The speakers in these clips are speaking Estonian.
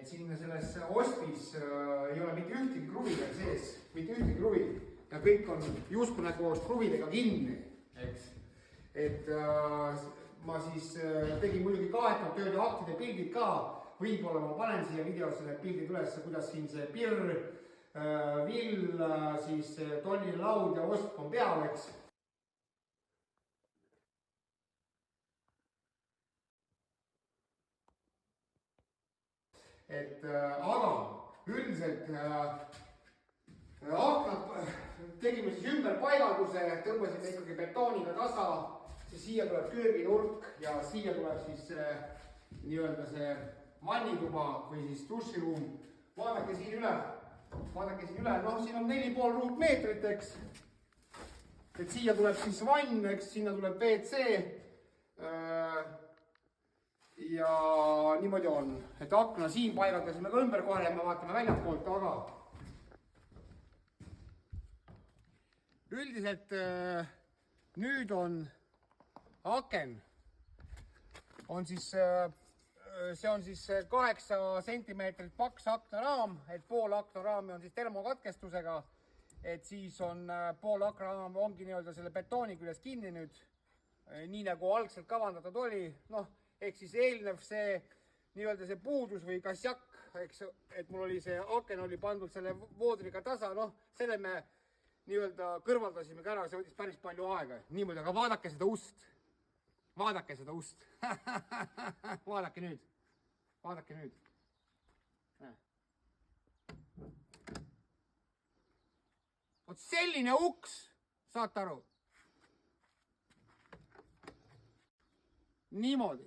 siin selles ostmis ei ole mitte ühtegi kruvi veel sees, mitte ühtegi kruvi ja kõik on justkui nagu kruvidega kinni, eks. Et ma siis tegin muidugi kaetud tööd ja aktide pildid ka, võib-olla ma panen siia videosse need pildid üles, kuidas siin see pirr, vill, siis tolline laud ja ostm on peal, eks. Et aga üldiselt aknad tegime siis ümberpaigalduse, tõmbasime ikkagi betooniga tasa, siis siia tuleb kööginurk ja siia tuleb siis nii-öelda see vannituba või siis duširuum. Vaadake siin üle, noh siin on 4,5 ruutmeetrit, eks. Et siia tuleb siis vann, eks, sinna tuleb WC. Ja niimoodi on, et akna siin paigaldasime ka ümber kohe ja me vaatame väljapoolt taga. Üldiselt nüüd on aken, see on siis 8 sentimeetrit paks aknaraam, et pool aknaraami on siis termokatkestusega, et siis on pool aknaraam ongi nii-öelda selle betooni küljes kinni nüüd, nii nagu algselt kavandatud oli, noh, ehk siis eelnev see nii-öelda see puudus või kasjak, eks, et mul oli see aken oli pandud selle voodriga tasa, noh, selle me nii-öelda kõrvaldasime ka ära, see võttis päris palju aega, niimoodi, aga vaadake seda ust, vaadake nüüd, vot selline uks, saate aru, niimoodi.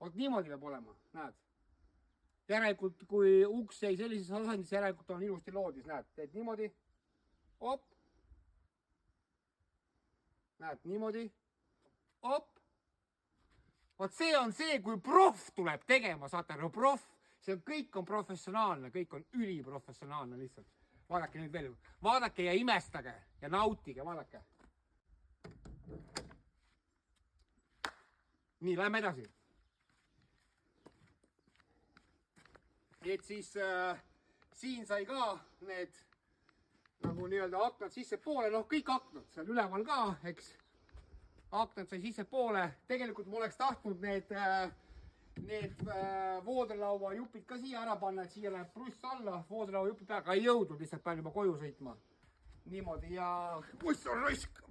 Vot niimoodi peab olema, näed. Järelikult, kui uks jäi sellises asendis, järelikult on ilusti loodis, näed. Teed niimoodi, op. Näed, niimoodi, op. Vot see on see, kui proff tuleb tegema, saate aru, proff. See kõik on professionaalne, kõik on üliprofessionaalne lihtsalt. Vaadake nüüd veel, vaadake ja imestage ja nautige, vaadake. Nii, lähme edasi. Et siis siin sai ka need nagu nii-öelda aknad sisse poole, noh kõik aknad seal üleval ka, eks. Aknad sai sisse poole, tegelikult ma oleks tahtnud need voodrilaua jupid ka siia ära panna, et siia läheb pluss alla, voodrilaua jupi peal, aga ei jõudnud lihtsalt peal juba koju sõitma. Niimoodi ja kus on raisk?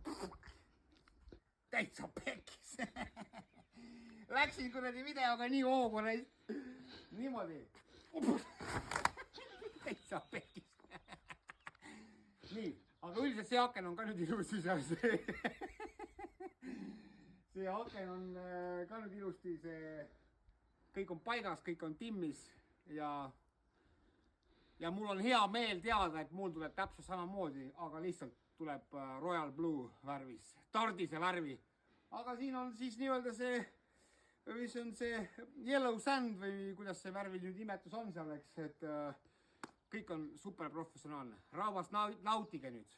Täitsa pekis. Läksin kuradi videoga nii hoogu niimoodi. Täitsa pekis. Nii, aga üldiselt see aken on ka nüüd ilusti see aken on ka nüüd ilusti, kõik on paigas, kõik on timmis ja mul on hea meel teada, et mul tuleb täpselt samamoodi, aga lihtsalt tuleb Royal Blue värvis, tardise värvi. Aga siin on siis nii-öelda see, mis on see yellow sand või kuidas see värvi nüüd nimetus on seal, eks, et kõik on super professionaalne. Rahvas nautige nüüd.